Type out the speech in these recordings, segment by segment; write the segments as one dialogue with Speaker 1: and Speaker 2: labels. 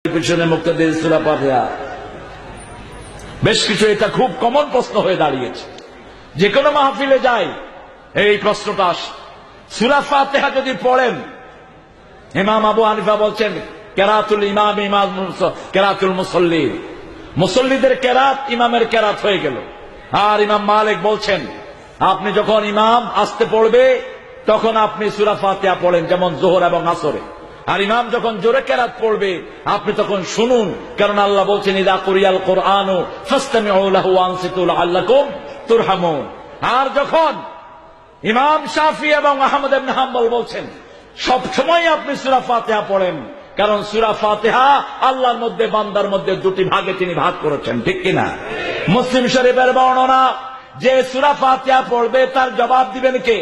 Speaker 1: পিছনে মুক্তাদির সূরা ফাতিহা। বেশ কিছু এটা খুব কমন প্রশ্ন হয়ে দাঁড়িয়েছে, যে কোনো মাহফিলে যাই এই প্রশ্নটা আসে। সূরা ফাতিহা যদি পড়েন, ইমাম আবু হানিফা বলছেন কেরাতুল ইমাম ইমাম কেরাতুল মুসল্লি, মুসল্লিদের কেরাত ইমামের কেরাত হয়ে গেল। আর ইমাম মালিক বলছেন আপনি যখন ইমাম আস্তে পড়বে তখন আপনি সূরা ফাতিহা পড়েন, যেমন যোহর এবং আসরে। আর ইমাম যখন জোরে কেরাত পড়বে আপনি তখন শুনুন, কারণ আল্লাহ বলছেন ইযা কুরিয়াল কুরআনু ফাসতামিউ লাহু ওয়ানসিতু লাআল্লাকুম তুরহামুন। আর যখন ইমাম শাফি এবং আহমদ ইবনে হাম্বল বলছেন সব সময় আপনি সূরা ফাতিহা পড়েন, কারণ সূরা ফাতিহা আল্লাহর মধ্যে বান্দার মধ্যে দুটি ভাগে তিনি ভাগ করেছেন, ঠিক কিনা? মুসলিম শরীফের বর্ণনা যে সূরা ফাতিহা পড়বে তার জবাব দিবেন কে?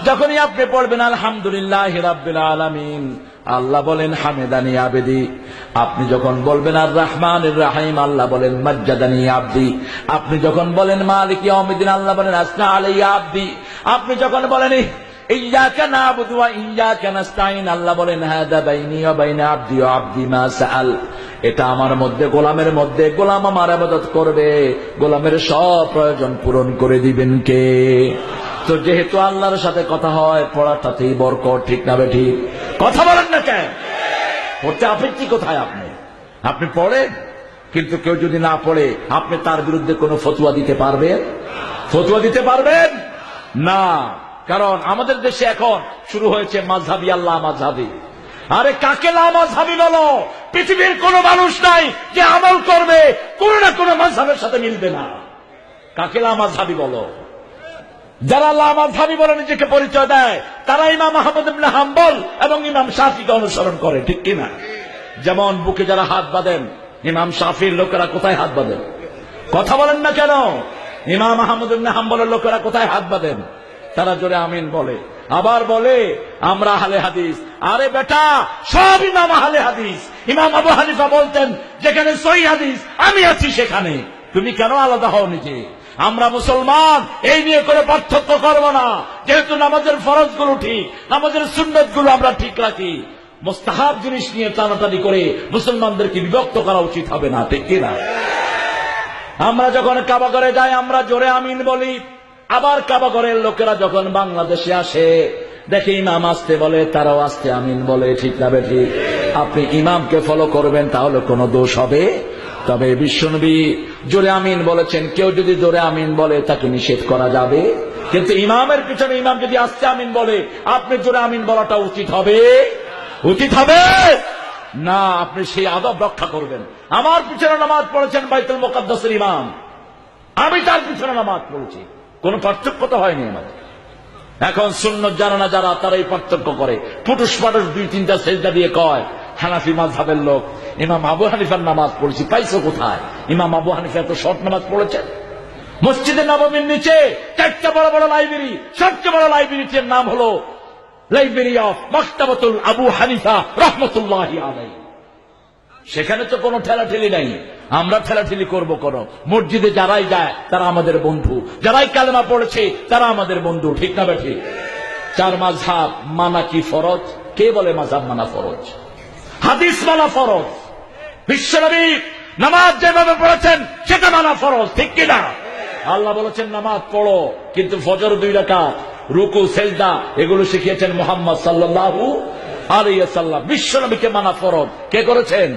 Speaker 1: যখনই আপনি পড়বেন আলহামদুলিল্লাহি রাব্বিল আলামিন, আল্লাহ বলেন হামিদানি আবেদি। আপনি যখন বলবেন আর রহমানির রহিম, আল্লাহ বলেন মাজ্জাদানি আবদি। আপনি যখন বলেন মালিক ইয়াউমিদ্দিন, আল্লাহ বলেন আসনা আলাইয়া আবদি। আপনি যখন বলেন ইয়্যাকা না'বুদু ওয়া ইয়্যাকা নাস্তাইন, আল্লাহ বলেন হাদা বাইনি ওয়া বাইনা আবদি ওয়া আবদি মা সাআল। এটা আমার মধ্যে, গোলামের মধ্যে, গোলাম আমার ইবাদত করবে, গোলামের সব প্রয়োজন পূরণ করে দিবেন কে? তো যেহেতু আল্লাহর সাথে কথা হয়, পড়াটাতেই বরকত, ঠিক না বেঠিক? কথা বলেন না কেন? পড়তে আপত্তি কোথায়? আপনি পড়েন, কিন্তু কেউ যদি না পড়ে আপনি তার বিরুদ্ধে কোনো ফতোয়া দিতে পারবেন? ফতোয়া দিতে পারবেন না। কারণ আমাদের দেশে এখন শুরু হয়েছে মাযহাবি আল্লাহ মাযহাবি। আরে কাকে লা মাযহাবি বলো? পৃথিবীর কোন মানুষ নাই যে আমল করবে কোন না কোন মাযহাবের সাথে মিলবে না। কাকে লা মাযহাবি বলো? যারা লা মাযহাবি বলে নিজেকে পরিচয় দেয় তারা ইমাম আহমদ ইবনে হাম্বল এবং ইমাম শাফিকে অনুসরণ করে, ঠিক কিনা? যেমন বুকে যারা হাত বাঁধেন, ইমাম শাফির লোকেরা কোথায় হাত বাঁধেন? কথা বলেন না কেন? ইমাম আহমদ ইবনে হাম্বলের লোকেরা কোথায় হাত বাঁধেন? তারা জোরে আমিন বলে, আবার বলে আমরা আহলে হাদিস। আরে বেটা, সব ইমাম আহলে হাদিস। ইমাম আবু হানিফা বলতেন যেখানে সহিহ হাদিস আমি আছি সেখানে, তুমি কেন আলাদা হও নিজে? আমরা মুসলমান, এই নিয়ে কোনো পার্থক্য করব না। যেহেতু নামাজের ফরজগুলো ঠিক, নামাজের সুন্নতগুলো আমরা ঠিক রাখি, মুস্তাহাব জিনিস নিয়ে টানাটানি করে মুসলমানদেরকে বিভক্ত করা উচিত হবে না, ঠিক কিনা? আমরা যখন কাবা ঘরে যাই আমরা জোরে আমিন বলি। আবার কাবা ঘরের লোকেরা যখন বাংলাদেশে আসে দেখে ইমাম আসতে বলে, তারাও আসতে আমিন বলে, ঠিক না বেঠিক? আপনি ইমামকে ফলো করবেন, তাহলে কোনো দোষ হবে? তবে বিশ্বনবী জোরে আমিন বলেছেন, কেউ যদি জোরে আমিন বলে তাকে নিষেধ করা যাবে, কিন্তু ইমামের পিছনে ইমাম যদি আস্তে আমিন বলে আপনি জোরে আমিন বলাটা উচিত হবে? উচিত হবে না। আপনি সেই আদব রক্ষা করবেন। আমার পিছনে নামাজ পড়েছেন বাইতুল মুকাদ্দাসের ইমাম, আমি তার পিছনে নামাজ পড়েছি, কোনো পার্থক্য তো হয়নি আমাদের। এখন সুন্নত জানে না যারা, তারা এই পার্থক্য করে। ফুটুস ফাটুস দুই তিনটা সেজদা দিয়ে কয় হানাফি মাযহাবের লোক ইমাম আবু হানিফার নামাজ পড়েছি। পাইছো কোথায়? ইমাম আবু হানিফা এত শর্ট নামাজ পড়েছেন। মসজিদে নববীর নিচে চারটা বড় বড় লাইব্রেরি, সবচেয়ে বড় লাইব্রেরিটির নাম হলো লাইব্রেরি অফ মাকতাবাতুল আবু হানিফা রাহমাতুল্লাহি আলাইহি। সেখানে তো কোনো ঠেলাঠেলি নাই, আমরা ঠেলাঠেলি করবো কেন? মসজিদে যারাই যায় তারা আমাদের বন্ধু, যারাই কালেমা পড়েছে তারা আমাদের বন্ধু, ঠিক না বেঠিক? চার মাযহাব মানা কি ফরজ? কে বলে মাযহাব মানা ফরজ? হাদিস মানা ফরজ। বিশ্বনবী নামাজ যেভাবে পড়েছেন সেটা মানা ফরজ, ঠিক কিনা? আল্লাহ বলেছেন নামাজ পড়ো, কিন্তু ফজর 2 রাকাত, রুকু সেজদা এগুলো শিখিয়েছেন মুহাম্মদ সাল্লাল্লাহু আলাইহি ওয়াসাল্লাম। বিশ্বনবীকে মানা ফরজ কে করেছেন?